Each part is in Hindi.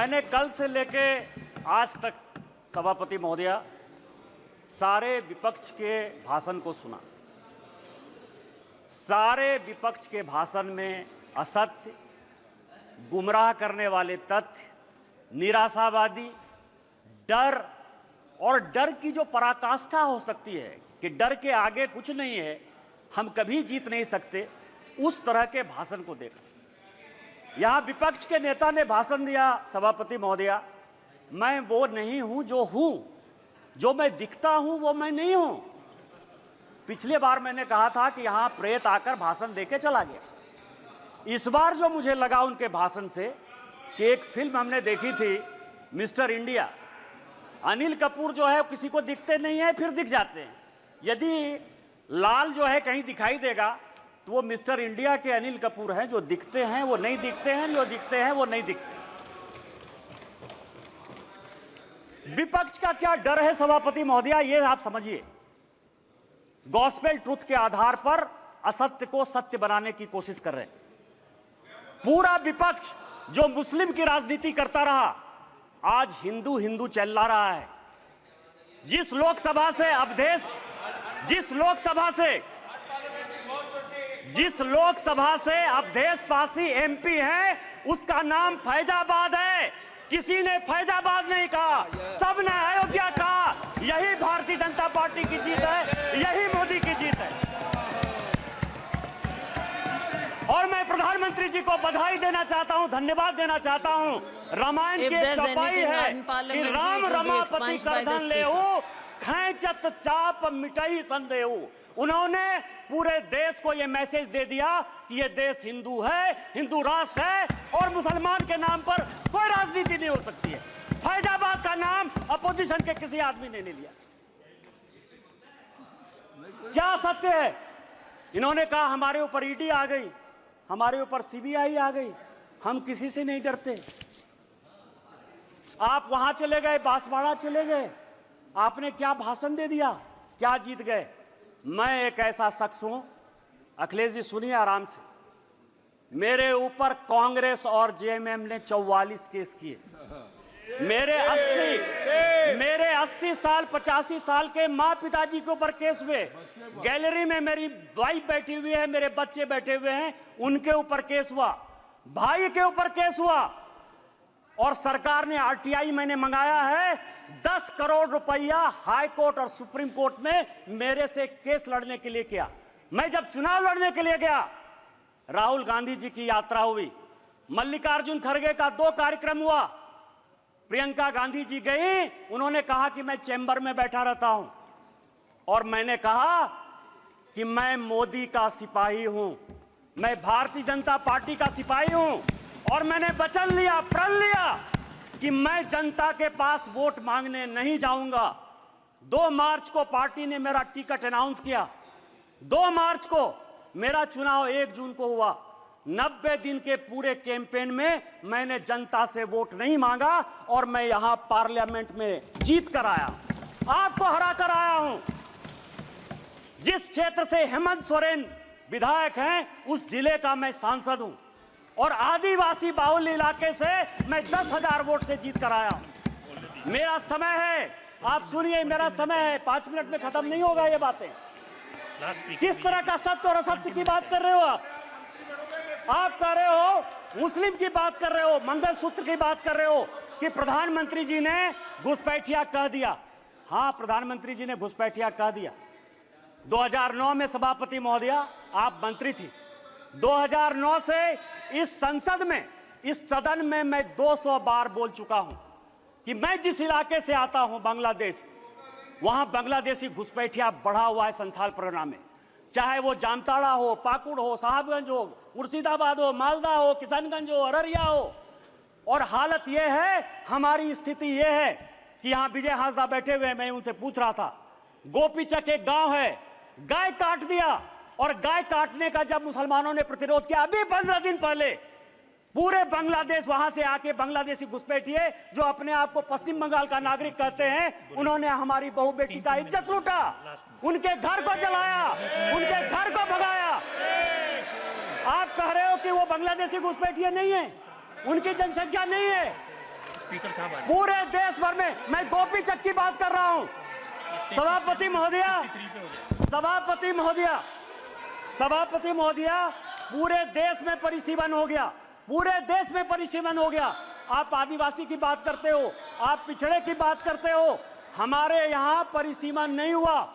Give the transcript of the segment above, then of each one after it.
मैंने कल से लेके आज तक सभापति महोदया सारे विपक्ष के भाषण को सुना। सारे विपक्ष के भाषण में असत्य, गुमराह करने वाले तथ्य, निराशावादी, डर और डर की जो पराकाष्ठा हो सकती है कि डर के आगे कुछ नहीं है, हम कभी जीत नहीं सकते, उस तरह के भाषण को देखा। यहां विपक्ष के नेता ने भाषण दिया, सभापति महोदया, मैं वो नहीं हूं जो हूं, जो मैं दिखता हूं वो मैं नहीं हूं। पिछले बार मैंने कहा था कि यहां प्रेत आकर भाषण देके चला गया। इस बार जो मुझे लगा उनके भाषण से कि एक फिल्म हमने देखी थी मिस्टर इंडिया, अनिल कपूर जो है किसी को दिखते नहीं है, फिर दिख जाते हैं। यदि लाल जो है कहीं दिखाई देगा तो वो मिस्टर इंडिया के अनिल कपूर हैं, जो दिखते हैं वो नहीं दिखते हैं, जो दिखते हैं वो नहीं दिखते। विपक्ष का क्या डर है सभापति महोदया, ये आप समझिए। गॉस्पेल ट्रुथ के आधार पर असत्य को सत्य बनाने की कोशिश कर रहे हैं। पूरा विपक्ष जो मुस्लिम की राजनीति करता रहा, आज हिंदू हिंदू चिल्ला रहा है। जिस लोकसभा से अवधेशपासी एमपी है, उसका नाम फैजाबाद है। किसी ने फैजाबाद नहीं कहा, सबने अयोध्या कहा। यही भारतीय जनता पार्टी की जीत है, यही मोदी की जीत है। और मैं प्रधानमंत्री जी को बधाई देना चाहता हूं, धन्यवाद देना चाहता हूं। रामायण की एक चौपाई है कि राम रमापति करधन लेहु, खैंचत चाप मिटाई संदेहु। उन्होंने पूरे देश को यह मैसेज दे दिया कि यह देश हिंदू है, हिंदू राष्ट्र है और मुसलमान के नाम पर कोई राजनीति नहीं हो सकती है। फैजाबाद का नाम अपोजिशन के किसी आदमी ने नहीं लिया। क्या सत्य है? इन्होंने कहा हमारे ऊपर ईडी आ गई, हमारे ऊपर सीबीआई आ गई, हम किसी से नहीं डरते। आप वहां चले गए, बांसवाड़ा चले गए, आपने क्या भाषण दे दिया, क्या जीत गए? मैं एक ऐसा शख्स हूं, अखिलेश जी सुनिए आराम से, मेरे ऊपर कांग्रेस और जेएमएम ने 44 केस किए। मेरे 80 साल 85 साल के माँ पिताजी के ऊपर केस हुए। गैलरी में मेरी वाइफ बैठी हुई है, मेरे बच्चे बैठे हुए हैं, उनके ऊपर केस हुआ। भाई के ऊपर केस हुआ। और सरकार ने आरटीआई मैंने मंगाया है, 10 करोड़ रुपया हाई कोर्ट और सुप्रीम कोर्ट में मेरे से केस लड़ने के लिए किया। मैं जब चुनाव लड़ने के लिए गया, राहुल गांधी जी की यात्रा हुई, मल्लिकार्जुन खड़गे का 2 कार्यक्रम हुआ, प्रियंका गांधी जी गई, उन्होंने कहा कि मैं चैम्बर में बैठा रहता हूं और मैंने कहा कि मैं मोदी का सिपाही हूं, मैं भारतीय जनता पार्टी का सिपाही हूं और मैंने वचन लिया, प्रण लिया कि मैं जनता के पास वोट मांगने नहीं जाऊंगा। 2 मार्च को पार्टी ने मेरा टिकट अनाउंस किया। 2 मार्च को मेरा चुनाव 1 जून को हुआ। 90 दिन के पूरे कैंपेन में मैंने जनता से वोट नहीं मांगा और मैं यहां पार्लियामेंट में जीत कर आया, आपको हरा कर आया हूं। जिस क्षेत्र से हेमंत सोरेन विधायक हैं, उस जिले का मैं सांसद हूं और आदिवासी बाहुल इलाके से मैं 10,000 वोट से जीत कर आया हूं। मेरा समय है, आप सुनिए, मेरा समय है, 5 मिनट में खत्म नहीं होगा ये बातें। किस तरह का सत्य और असत्य की बात कर रहे हो आप कह रहे हो, मुस्लिम की बात कर रहे हो, मंगलसूत्र की बात कर रहे हो कि प्रधानमंत्री जी ने घुसपैठिया कह दिया। हां, प्रधानमंत्री जी ने घुसपैठिया कह दिया। 2009 में सभापति महोदया आप मंत्री थी। 2009 से इस संसद में, इस सदन में मैं 200 बार बोल चुका हूं कि मैं जिस इलाके से आता हूं, बांग्लादेश, वहां बांग्लादेशी घुसपैठिया बढ़ा हुआ है संथाल परगना में। चाहे वो जामताड़ा हो, पाकुड़ हो, साहबगंज हो, मुर्शिदाबाद हो, मालदा हो, किशनगंज हो, अररिया हो। और हालत यह है, हमारी स्थिति यह है कि यहां विजय हांसदा बैठे हुए, मैं उनसे पूछ रहा था, गोपीचक एक गांव है, गाय काट दिया और गाय काटने का जब मुसलमानों ने प्रतिरोध किया, अभी 15 दिन पहले पूरे बांग्लादेश वहां से आके बांग्लादेशी घुसपैठिए जो अपने आप को पश्चिम बंगाल का नागरिक कहते हैं, उन्होंने हमारी बहू बेटी का इज्जत लूटा, उनके घर को जलाया, उनके घर को भगाया। आप कह रहे हो कि वो बांग्लादेशी घुसपैठिए नहीं है, उनकी जनसंख्या नहीं है। स्पीकर साहब आ पूरे देश भर में, मैं गोपी चक की बात कर रहा हूं। सभापति महोदया, पूरे देश में परिसीमन हो गया, पूरे देश में परिसीमन हो गया। आप आदिवासी की बात करते हो, आप पिछड़े की बात करते हो, हमारे यहां परिसीमन नहीं हुआ।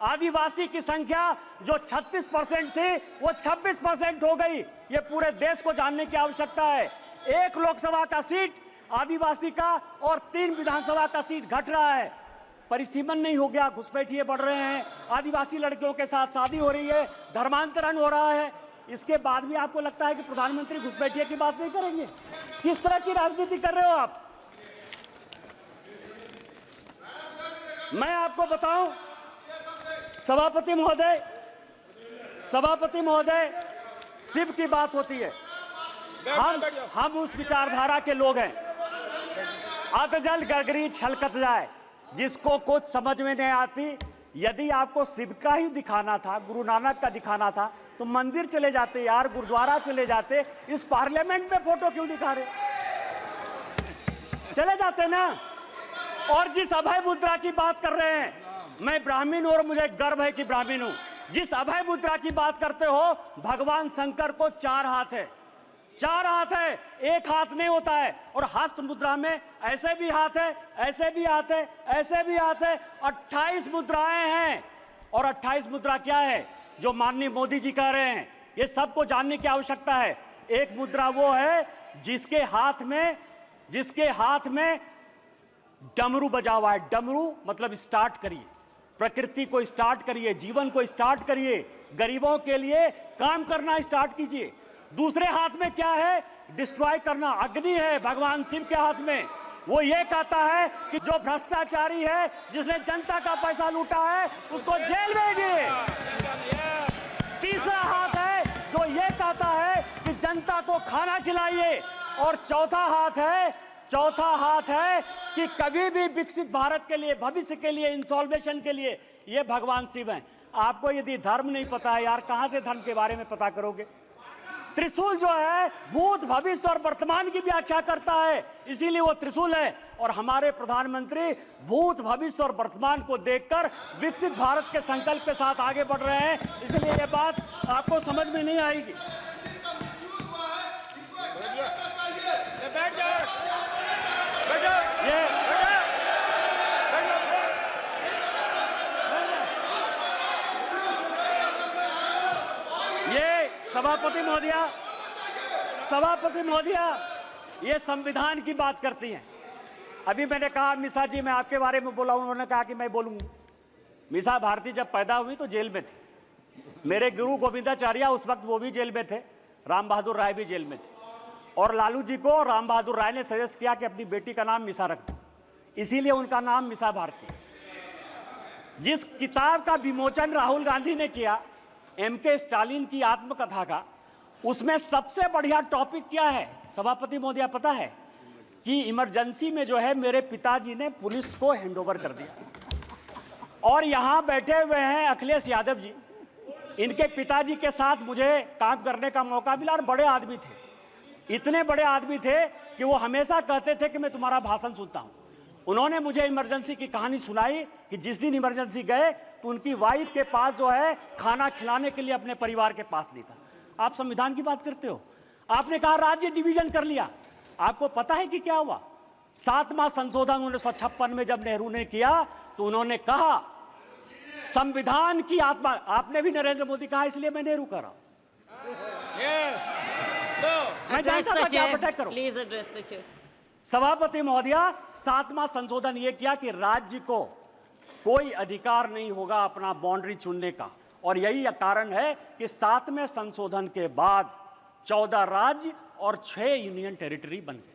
आदिवासी की संख्या जो 36% थी वो 26% हो गई। ये पूरे देश को जानने की आवश्यकता है। 1 लोकसभा का सीट आदिवासी का और 3 विधानसभा का सीट घट रहा है। परिसीमन नहीं हो गया, घुसपैठिए बढ़ रहे हैं, आदिवासी लड़कियों के साथ शादी हो रही है, धर्मांतरण हो रहा है। इसके बाद भी आपको लगता है कि प्रधानमंत्री घुसपैठिए की बात नहीं करेंगे? किस तरह की राजनीति कर रहे हो आप? मैं आपको बताऊं सभापति महोदय, शिव की बात होती है, हम उस विचारधारा के लोग हैं। अधजल गगरी छलकत जाए, जिसको कुछ समझ में नहीं आती। यदि आपको शिव का ही दिखाना था, गुरु नानक का दिखाना था, तो मंदिर चले जाते यार, गुरुद्वारा चले जाते। इस पार्लियामेंट में फोटो क्यों दिखा रहे? चले जाते ना। और जिस अभय मुद्रा की बात कर रहे हैं, मैं ब्राह्मण हूं और मुझे गर्व है कि ब्राह्मण हूं। जिस अभय मुद्रा की बात करते हो, भगवान शंकर को 4 हाथ है, 4 हाथ है, 1 हाथ नहीं होता है। और हस्त मुद्रा में ऐसे भी हाथ है, ऐसे भी हाथ है, ऐसे भी हाथ है। 28 मुद्राएं हैं। और 28 मुद्रा क्या है जो माननीय मोदी जी कह रहे हैं, ये सबको जानने की आवश्यकता है। एक मुद्रा वो है जिसके हाथ में डमरू बजा हुआ है। डमरू मतलब स्टार्ट करिए, प्रकृति को स्टार्ट करिए, जीवन को स्टार्ट करिए, गरीबों के लिए काम करना स्टार्ट कीजिए। दूसरे हाथ में क्या है? डिस्ट्रॉय करना। अग्नि है भगवान शिव के हाथ में। वो ये कहता है कि जो भ्रष्टाचारी है, जिसने जनता का पैसा लूटा है, उसको जेल भेजिए। तीसरा हाथ है जो ये कहता है कि जनता को खाना खिलाइए। और चौथा हाथ है कि कभी भी विकसित भारत के लिए, भविष्य के लिए, इंसॉल्वेशन के लिए, ये भगवान शिव हैं। आपको यदि धर्म नहीं पता है यार, कहां से धर्म के बारे में पता करोगे? त्रिशूल जो है भूत, भविष्य और वर्तमान की व्याख्या करता है, इसीलिए वो त्रिशूल है। और हमारे प्रधानमंत्री भूत, भविष्य और वर्तमान को देखकर विकसित भारत के संकल्प के साथ आगे बढ़ रहे हैं। इसलिए ये बात आपको समझ में नहीं आएगी। सभापति महोदया, ये संविधान की बात करती हैं। अभी मैंने कहा मिसा जी, मैं आपके बारे में बोला, उन्होंने कहा कि मैं बोलूंगा। मिसा भारती जब पैदा हुई तो जेल में थे। मेरे गुरु गोविंदाचार्य उस वक्त वो भी जेल में थे, राम बहादुर राय भी जेल में थे। और लालू जी को राम बहादुर राय ने सजेस्ट किया कि अपनी बेटी का नाम मिसा रख दो, इसीलिए उनका नाम मिसा भारती। जिस किताब का विमोचन राहुल गांधी ने किया, MK स्टालिन की आत्मकथा का, उसमें सबसे बढ़िया टॉपिक क्या है सभापति महोदया पता है? कि इमरजेंसी में जो है मेरे पिताजी ने पुलिस को हैंडओवर कर दिया। और यहां बैठे हुए हैं अखिलेश यादव जी, इनके पिताजी के साथ मुझे काम करने का मौका मिला। और बड़े आदमी थे, इतने बड़े आदमी थे कि वो हमेशा कहते थे कि मैं तुम्हारा भाषण सुनता हूं। उन्होंने मुझे इमरजेंसी की कहानी सुनाई कि जिस दिन इमरजेंसी गए तो उनकी वाइफ के पास जो है खाना खिलाने के लिए अपने परिवार के पास नहीं था। आप संविधान की बात करते हो, आपने कहा राज्य डिवीजन कर लिया। आपको पता है कि क्या हुआ? 7वां संशोधन 1956 में जब नेहरू ने किया तो उन्होंने कहा संविधान की आत्मा, आपने भी नरेंद्र मोदी कहा, इसलिए मैं नेहरू कर रहा हूं। मैं जानता था कि आप अटैक करो। Please address the chair. सभापति महोदया, 7वां संशोधन यह किया कि राज्य को कोई अधिकार नहीं होगा अपना बाउंड्री चुनने का। और यही कारण है कि 7वें संशोधन के बाद 14 राज्य और 6 यूनियन टेरिटरी बन गए।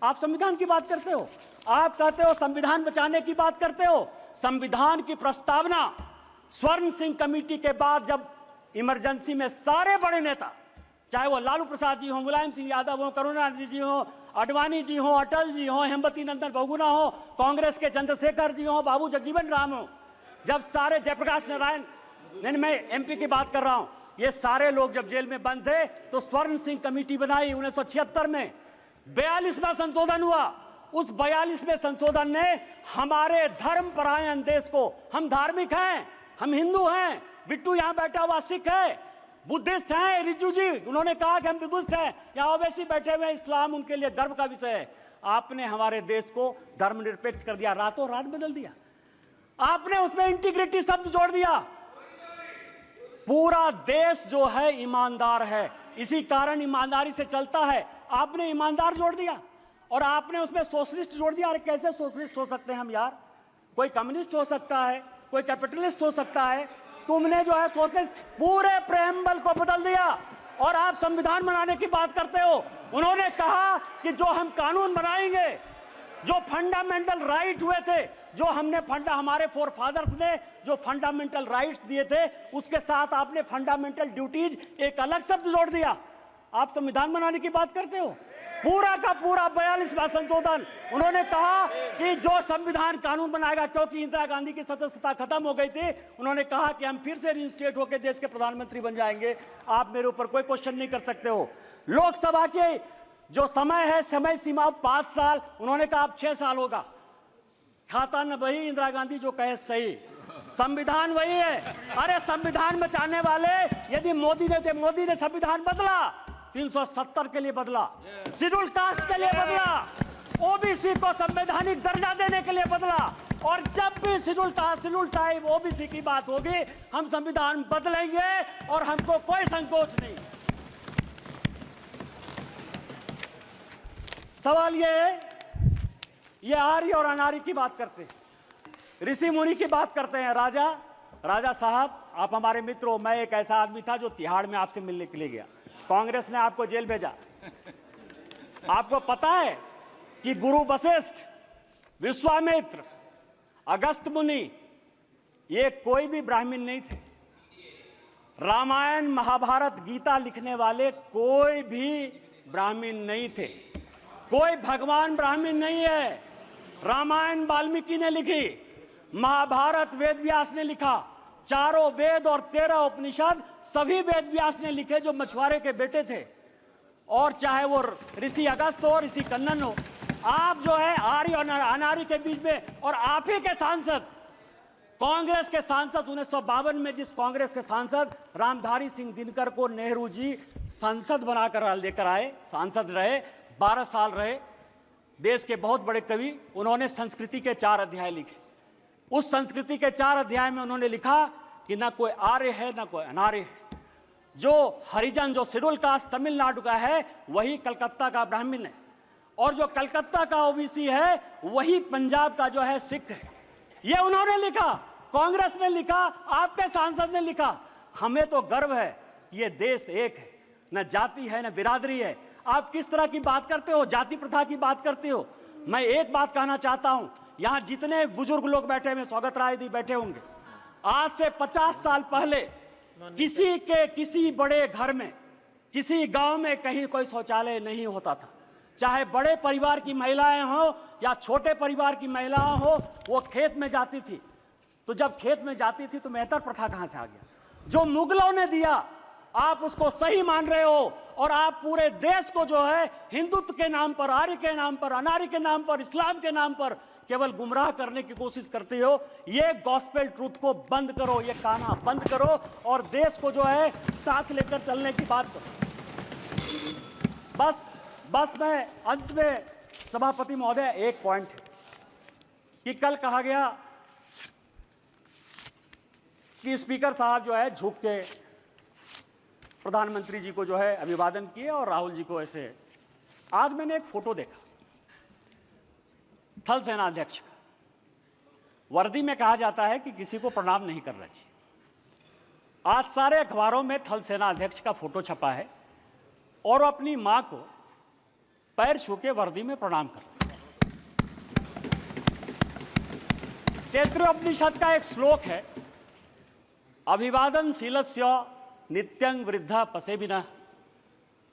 आप संविधान की बात करते हो, आप कहते हो संविधान बचाने की बात करते हो। संविधान की प्रस्तावना स्वर्ण सिंह कमेटी के बाद जब इमरजेंसी में सारे बड़े नेता, चाहे वो लालू प्रसाद जी हो, मुलायम सिंह यादव हो, करुणानिधि जी हो, अडवाणी जी हो, अटल जी हो, हेमवती नंदन बहुगुणा हो, कांग्रेस के चंद्रशेखर जी हो, बाबू जगजीवन राम हो, जब सारे जयप्रकाश नारायण, नहीं मैं MP की बात कर रहा हूं, ये सारे लोग जब जेल में बंद थे तो स्वर्ण सिंह कमेटी बनाई 1976 में। 42वां संशोधन हुआ। उस 42वें संशोधन ने हमारे धर्मपरायण देश को, हम धार्मिक हैं, हम हिंदू हैं, बिट्टू यहां बैठा हुआ सिख है, बुद्धिस्ट हैं, रिजू जी उन्होंने कहा कि हम बुद्धिस्ट हैं, यहां ओवैसी बैठे हुए हैं, इस्लाम उनके लिए गर्व का विषय है। आपने हमारे देश को धर्मनिरपेक्ष कर दिया, रातों रात बदल दिया। आपने उसमें इंटीग्रिटी शब्द जोड़ दिया। पूरा देश जो है ईमानदार है, इसी कारण ईमानदारी से चलता है। आपने ईमानदार जोड़ दिया और आपने उसमें सोशलिस्ट जोड़ दिया। अरे कैसे सोशलिस्ट हो सकते हैं हम यार? कोई कम्युनिस्ट हो सकता है, कोई कैपिटलिस्ट हो सकता है, तुमने जो है सोशलिस्ट पूरे प्रेम्बल को बदल दिया और आप संविधान बनाने की बात करते हो। उन्होंने कहा कि जो हम कानून बनाएंगे, जो फंडामेंटल राइट हुए थे, जो हमने हमारे फोर फादर्स ने जो फंडामेंटल राइट्स दिए थे, उसके साथ आपने फंडामेंटल ड्यूटीज एक अलग शब्द जोड़ दिया। आप संविधान बनाने की बात करते हो। पूरा का पूरा 42वां संशोधन, उन्होंने कहा कि जो संविधान कानून बनाएगा, क्योंकि इंदिरा गांधी की सदस्यता खत्म हो गई थी, उन्होंने कहा कि हम फिर से रिइंस्टेट होकर देश के प्रधानमंत्री बन जाएंगे। आप मेरे ऊपर कोई क्वेश्चन नहीं कर सकते हो। लोकसभा के जो समय है, समय सीमा 5 साल, उन्होंने कहा अब 6 साल होगा। खाता न वही, इंदिरा गांधी जो कहे सही, संविधान वही है। अरे संविधान बचाने वाले यदि मोदी ने संविधान बदला, 370 के लिए बदला, शेड्यूल कास्ट के लिए बदला, ओबीसी को संवैधानिक दर्जा देने के लिए बदला। और जब भी schedule caste, schedule tribe, OBC की बात होगी, हम संविधान बदलेंगे और हमको कोई संकोच नहीं। सवाल ये है, ये आर्य और अनार्य की बात करते हैं, ऋषि मुनि की बात करते हैं। राजा साहब, आप हमारे मित्र हो। मैं एक ऐसा आदमी था जो तिहाड़ में आपसे मिलने के लिए गया, कांग्रेस ने आपको जेल भेजा। आपको पता है कि गुरु वशिष्ठ, विश्वामित्र, अगस्त मुनि, ये कोई भी ब्राह्मण नहीं थे। रामायण, महाभारत, गीता लिखने वाले कोई भी ब्राह्मण नहीं थे। कोई भगवान ब्राह्मण नहीं है। रामायण वाल्मीकि ने लिखी, महाभारत वेद व्यास ने लिखा, चारों वेद और 13 उपनिषद सभी वेद व्यास ने लिखे, जो मछुआरे के बेटे थे। और चाहे वो ऋषि अगस्त हो, ऋषि कन्नन हो, आप जो है आर्य और अनार्य के बीच में, और आप ही के सांसद, कांग्रेस के सांसद 1952 में जिस कांग्रेस के सांसद रामधारी सिंह दिनकर को नेहरू जी संसद बनाकर लेकर आए, सांसद रहे, 12 साल रहे, देश के बहुत बड़े कवि, उन्होंने संस्कृति के 4 अध्याय लिखे। उस संस्कृति के 4 अध्याय में उन्होंने लिखा कि ना कोई आर्य है ना कोई अनार्य है। जो हरिजन, जो शेड्यूल कास्ट तमिलनाडु का है, वही कलकत्ता का ब्राह्मण है, और जो कलकत्ता का ओबीसी है, वही पंजाब का जो है सिख है। ये उन्होंने लिखा, कांग्रेस ने लिखा, आपके सांसद ने लिखा। हमें तो गर्व है, ये देश एक है, न जाति है न बिरादरी है। आप किस तरह की बात करते हो, जाति प्रथा की बात करते हो। मैं एक बात कहना चाहता हूं, यहां जितने बुजुर्ग लोग बैठे हुए, स्वागत राय दी बैठे होंगे, आज से 50 साल पहले किसी बड़े घर में, किसी गांव में कहीं कोई शौचालय नहीं होता था। चाहे बड़े परिवार की महिलाएं हो या छोटे परिवार की महिलाएं हो, वो खेत में जाती थी। तो जब खेत में जाती थी तो मेहतर प्रथा कहां से आ गया? जो मुगलों ने दिया, आप उसको सही मान रहे हो, और आप पूरे देश को जो है हिंदुत्व के नाम पर, आर्य के नाम पर, अनार्य के नाम पर, इस्लाम के नाम पर केवल गुमराह करने की कोशिश करते हो। ये गॉस्पेल ट्रूथ को बंद करो, ये काना बंद करो, और देश को जो है साथ लेकर चलने की बात करो। बस मैं अंत में, सभापति महोदय, एक पॉइंट है कि कल कहा गया कि स्पीकर साहब जो है झुक के प्रधानमंत्री जी को जो है अभिवादन किए और राहुल जी को ऐसे। आज मैंने एक फोटो देखा थल सेना अध्यक्ष का, वर्दी में कहा जाता है कि किसी को प्रणाम नहीं करना चाहिए। आज सारे अखबारों में थल सेना अध्यक्ष का फोटो छपा है और वो अपनी मां को पैर छू के वर्दी में प्रणाम कर। तैत्तिरीयोपनिषद का एक श्लोक है, अभिवादनशीलस्य नित्यं वृद्धा पसेबिनः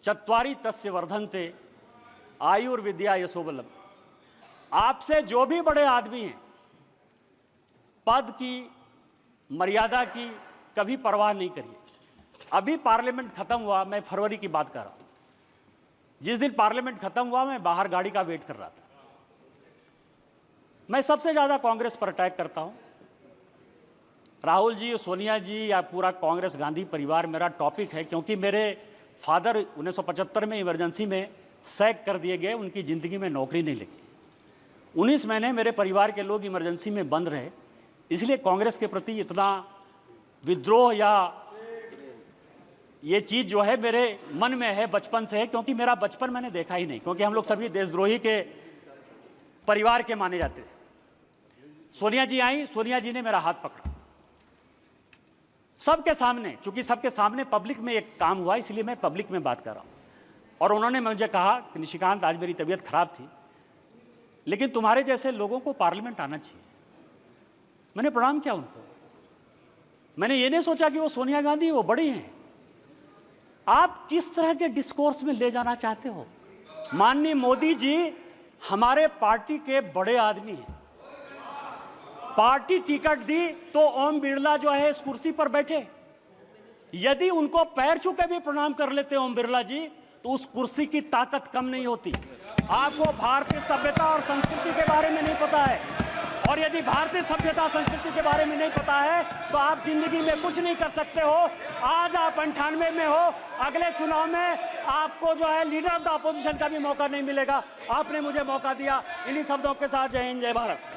चत्वारि तस्य वर्धन्ते आयुर्विद्या यशोबलम। आपसे जो भी बड़े आदमी हैं, पद की, मर्यादा की कभी परवाह नहीं करिए। अभी पार्लियामेंट खत्म हुआ, मैं फरवरी की बात कर रहा हूं। जिस दिन पार्लियामेंट खत्म हुआ मैं बाहर गाड़ी का वेट कर रहा था। मैं सबसे ज्यादा कांग्रेस पर अटैक करता हूं। राहुल जी, सोनिया जी या पूरा कांग्रेस गांधी परिवार मेरा टॉपिक है, क्योंकि मेरे फादर 1975 में इमरजेंसी में सैक कर दिए गए, उनकी ज़िंदगी में नौकरी नहीं लगी। 19 महीने मेरे परिवार के लोग इमरजेंसी में बंद रहे, इसलिए कांग्रेस के प्रति इतना विद्रोह या ये चीज़ जो है मेरे मन में है, बचपन से है, क्योंकि मेरा बचपन मैंने देखा ही नहीं, क्योंकि हम लोग सभी देशद्रोही के परिवार के माने जाते थे। सोनिया जी आई, सोनिया जी ने मेरा हाथ पकड़ा सबके सामने, चूंकि सबके सामने पब्लिक में एक काम हुआ, इसलिए मैं पब्लिक में बात कर रहा हूं। और उन्होंने मुझे कहा कि निशिकांत, आज मेरी तबीयत खराब थी, लेकिन तुम्हारे जैसे लोगों को पार्लियामेंट आना चाहिए। मैंने प्रणाम किया उनको। मैंने ये नहीं सोचा कि वो सोनिया गांधी, वो बड़ी हैं। आप किस तरह के डिस्कोर्स में ले जाना चाहते हो? माननीय मोदी जी हमारे पार्टी के बड़े आदमी हैं। पार्टी टिकट दी तो ओम बिरला जो है इस कुर्सी पर बैठे। यदि उनको पैर छू के भी प्रणाम कर लेते ओम बिरला जी, तो उस कुर्सी की ताकत कम नहीं होती। आपको भारतीय सभ्यता और संस्कृति के बारे में नहीं पता है, और यदि भारतीय सभ्यता संस्कृति के बारे में नहीं पता है तो आप जिंदगी में कुछ नहीं कर सकते हो। आज आप 98 में हो, अगले चुनाव में आपको जो है लीडर ऑफ द अपोजिशन का भी मौका नहीं मिलेगा। आपने मुझे मौका दिया। इन्हीं शब्दों के साथ जय हिंद, जय भारत।